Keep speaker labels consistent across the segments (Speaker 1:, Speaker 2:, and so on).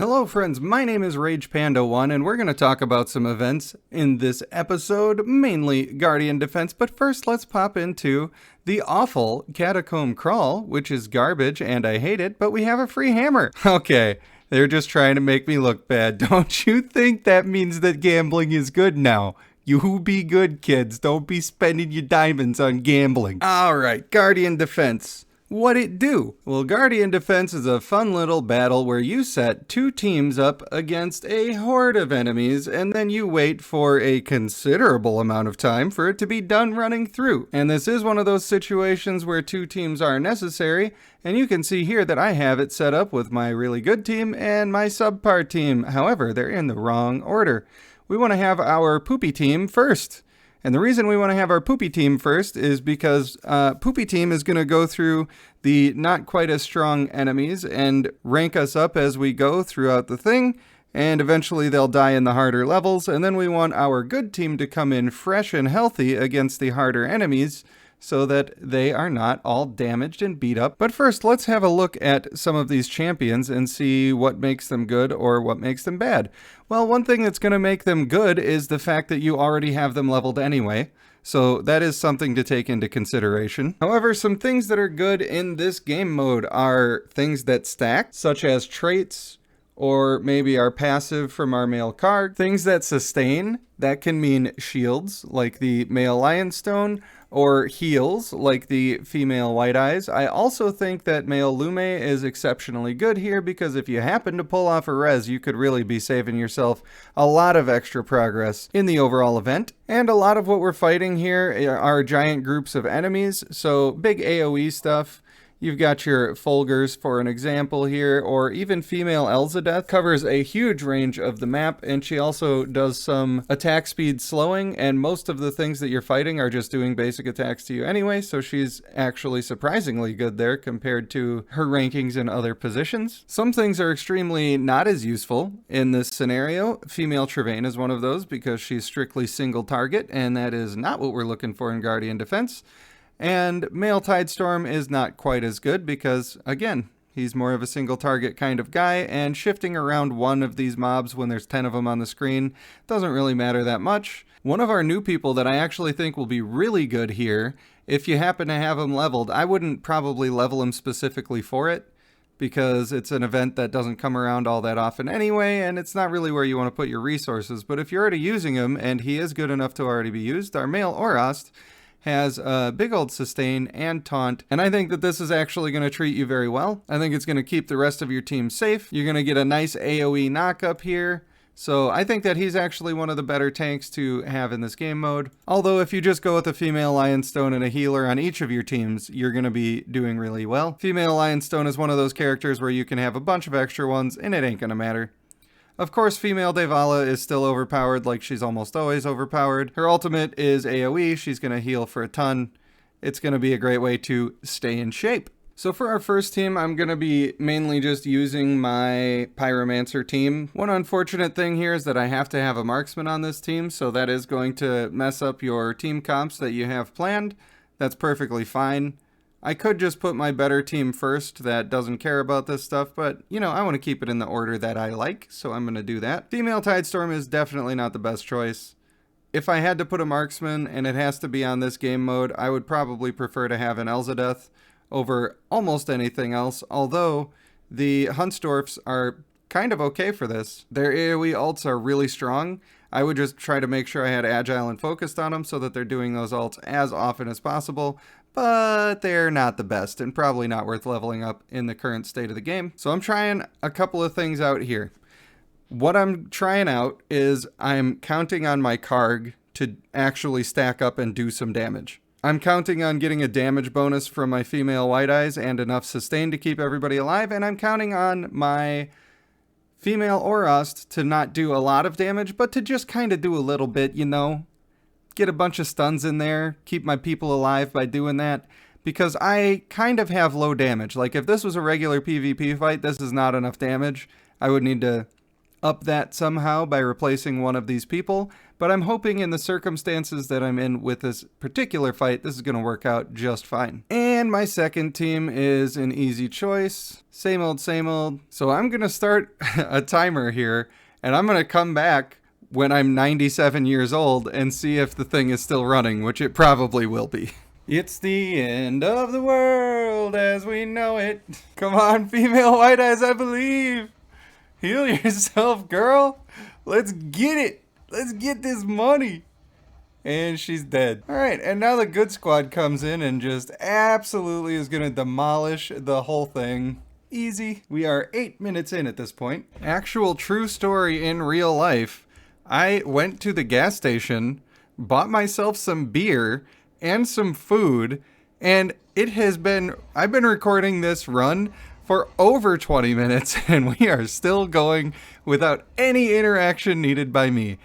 Speaker 1: Hello friends, my name is RagePanda1 and we're going to talk about some events in this episode, mainly Guardian Defense, but first let's pop into the awful Catacomb Crawl, which is garbage and I hate it, but we have a free hammer. Okay, they're just trying to make me look bad. Don't you think that means that gambling is good now? You be good, kids. Don't be spending your diamonds on gambling. Alright, Guardian Defense. What'd it do? Well, Guardian Defense is a fun little battle where you set two teams up against a horde of enemies, and then you wait for a considerable amount of time for it to be done running through. And this is one of those situations where two teams are necessary, and you can see here that I have it set up with my really good team and my subpar team. However, they're in the wrong order. We want to have our poopy team first. And the reason we want to have our poopy team first is because poopy team is going to go through the not quite as strong enemies and rank us up as we go throughout the thing. And eventually they'll die in the harder levels. And then we want our good team to come in fresh and healthy against the harder enemies so that they are not all damaged and beat up. But first, let's have a look at some of these champions and see what makes them good or what makes them bad. Well, one thing that's going to make them good is the fact that you already have them leveled anyway. So that is something to take into consideration. However, some things that are good in this game mode are things that stack, such as traits, or maybe our passive from our male card. Things that sustain, that can mean shields, like the male Lion Stone, or heals, like the female White Eyes. I also think that male Lume is exceptionally good here, because if you happen to pull off a res, you could really be saving yourself a lot of extra progress in the overall event. And a lot of what we're fighting here are giant groups of enemies, so big AoE stuff. You've got your Fulgurs, for an example here, or even female Elzadeth covers a huge range of the map, and she also does some attack speed slowing, and most of the things that you're fighting are just doing basic attacks to you anyway, so she's actually surprisingly good there compared to her rankings in other positions. Some things are extremely not as useful in this scenario. Female Trevane is one of those because she's strictly single target, and that is not what we're looking for in Guardian Defense. And male Tidestorm is not quite as good because, again, he's more of a single target kind of guy, and shifting around one of these mobs when there's 10 of them on the screen doesn't really matter that much. One of our new people that I actually think will be really good here, if you happen to have him leveled, I wouldn't probably level him specifically for it, because it's an event that doesn't come around all that often anyway, and it's not really where you want to put your resources. But if you're already using him, and he is good enough to already be used, our male Orast has a big old sustain and taunt, and I think that this is actually going to treat you very well. I think it's going to keep the rest of your team safe. You're going to get a nice AoE knock up here, so I think that he's actually one of the better tanks to have in this game mode. Although if you just go with a female Lionstone and a healer on each of your teams, you're going to be doing really well. Female Lionstone is one of those characters where you can have a bunch of extra ones and it ain't going to matter. Of course, female Devala is still overpowered, like she's almost always overpowered. Her ultimate is AoE, she's going to heal for a ton. It's going to be a great way to stay in shape. So for our first team, I'm going to be mainly just using my Pyromancer team. One unfortunate thing here is that I have to have a marksman on this team, so that is going to mess up your team comps that you have planned. That's perfectly fine. I could just put my better team first that doesn't care about this stuff, but, you know, I want to keep it in the order that I like, so I'm going to do that. Female Tidestorm is definitely not the best choice. If I had to put a marksman and it has to be on this game mode, I would probably prefer to have an Elzadeth over almost anything else, although the Huntsdorfs are kind of okay for this. Their AoE ults are really strong. I would just try to make sure I had agile and focused on them so that they're doing those ults as often as possible. But they're not the best and probably not worth leveling up in the current state of the game. So I'm trying a couple of things out here. What I'm trying out is I'm counting on my Karg to actually stack up and do some damage. I'm counting on getting a damage bonus from my female White Eyes and enough sustain to keep everybody alive, and I'm counting on my female Orast to not do a lot of damage, but to just kind of do a little bit, you know. Get a bunch of stuns in there, keep my people alive by doing that, because I kind of have low damage. Like if this was a regular PvP fight, this is not enough damage. I would need to up that somehow by replacing one of these people, but I'm hoping in the circumstances that I'm in with this particular fight, this is going to work out just fine. And my second team is an easy choice. Same old, same old. So I'm going to start a timer here, and I'm going to come back when I'm 97 years old and see if the thing is still running, which it probably will be. It's the end of the world as we know it. Come on, female white eyes, I believe. Heal yourself, girl. Let's get it. Let's get this money. And she's dead. All right, and now the good squad comes in and just absolutely is going to demolish the whole thing. Easy. We are 8 minutes in at this point. Actual true story in real life. I went to the gas station, bought myself some beer and some food, and I've been recording this run for over 20 minutes, and we are still going without any interaction needed by me.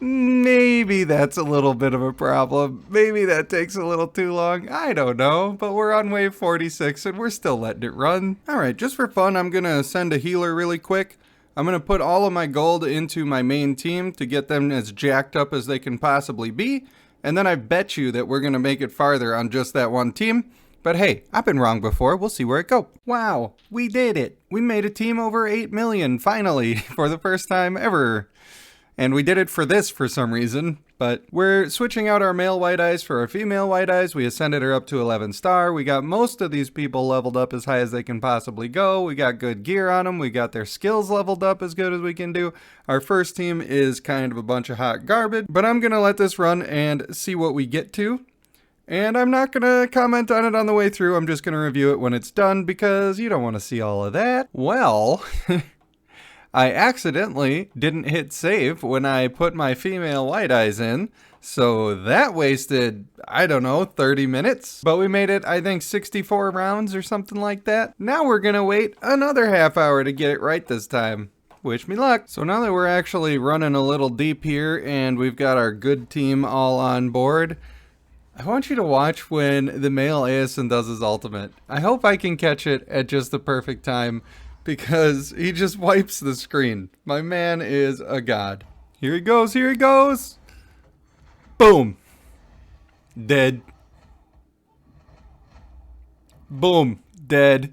Speaker 1: Maybe that's a little bit of a problem. Maybe that takes a little too long. I don't know, but we're on wave 46 and we're still letting it run. All right, just for fun, I'm going to send a healer really quick. I'm going to put all of my gold into my main team to get them as jacked up as they can possibly be. And then I bet you that we're going to make it farther on just that one team. But hey, I've been wrong before. We'll see where it goes. Wow, we did it. We made a team over 8 million, finally, for the first time ever. And we did it for this for some reason. But we're switching out our male white eyes for our female white eyes. We ascended her up to 11 star. We got most of these people leveled up as high as they can possibly go. We got good gear on them. We got their skills leveled up as good as we can do. Our first team is kind of a bunch of hot garbage. But I'm going to let this run and see what we get to. And I'm not going to comment on it on the way through. I'm just going to review it when it's done because you don't want to see all of that. Well, I accidentally didn't hit save when I put my female white eyes in. So that wasted, I don't know, 30 minutes. But we made it, I think, 64 rounds or something like that. Now we're going to wait another half hour to get it right this time. Wish me luck. So now that we're actually running a little deep here and we've got our good team all on board, I want you to watch when the male Aeson does his ultimate. I hope I can catch it at just the perfect time because he just wipes the screen. My man is a god. Here he goes, here he goes. Boom. Dead. Boom. Dead.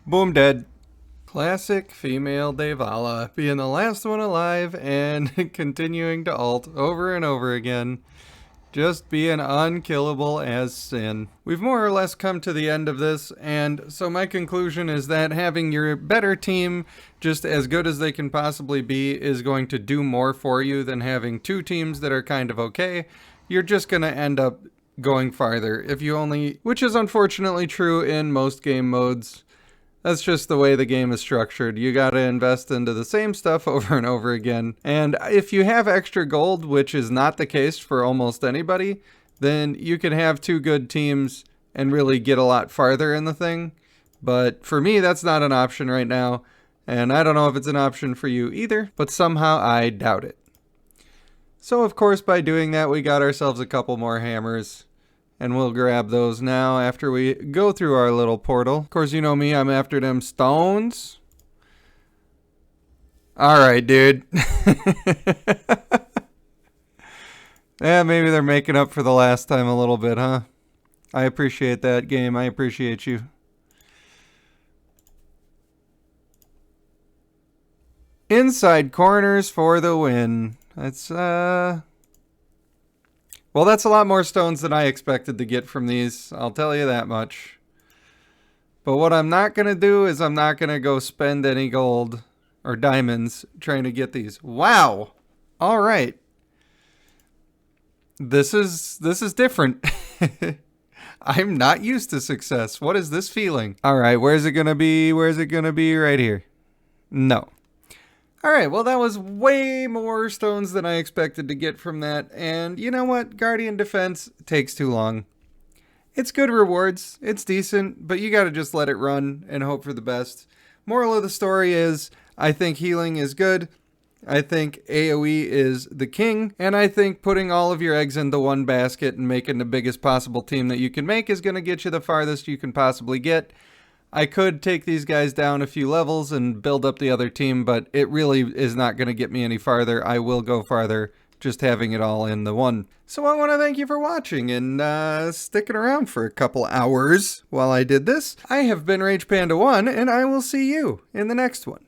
Speaker 1: Boom, dead. Classic female Devala, being the last one alive and continuing to ult over and over again. Just being unkillable as sin. We've more or less come to the end of this, and so my conclusion is that having your better team just as good as they can possibly be is going to do more for you than having two teams that are kind of okay. You're just going to end up going farther if you only, which is unfortunately true in most game modes. That's just the way the game is structured. You gotta invest into the same stuff over and over again. And if you have extra gold, which is not the case for almost anybody, then you can have two good teams and really get a lot farther in the thing. But for me, that's not an option right now. And I don't know if it's an option for you either, but somehow I doubt it. So of course, by doing that, we got ourselves a couple more hammers. And we'll grab those now after we go through our little portal. Of course, you know me, I'm after them stones. Alright, dude. Yeah, maybe they're making up for the last time a little bit, huh? I appreciate that, game. I appreciate you. Inside corners for the win. That's, well, that's a lot more stones than I expected to get from these, I'll tell you that much. But what I'm not going to do is I'm not going to go spend any gold or diamonds trying to get these. Wow! Alright. This is different. I'm not used to success. What is this feeling? Alright, where's it going to be? Where's it going to be? Right here. No. Alright, well that was way more stones than I expected to get from that, and you know what? Guardian Defense takes too long. It's good rewards, it's decent, but you gotta just let it run and hope for the best. Moral of the story is, I think healing is good, I think AoE is the king, and I think putting all of your eggs into one basket and making the biggest possible team that you can make is gonna get you the farthest you can possibly get. I could take these guys down a few levels and build up the other team, but it really is not going to get me any farther. I will go farther just having it all in the one. So I want to thank you for watching and sticking around for a couple hours while I did this. I have been Rage Panda 1, and I will see you in the next one.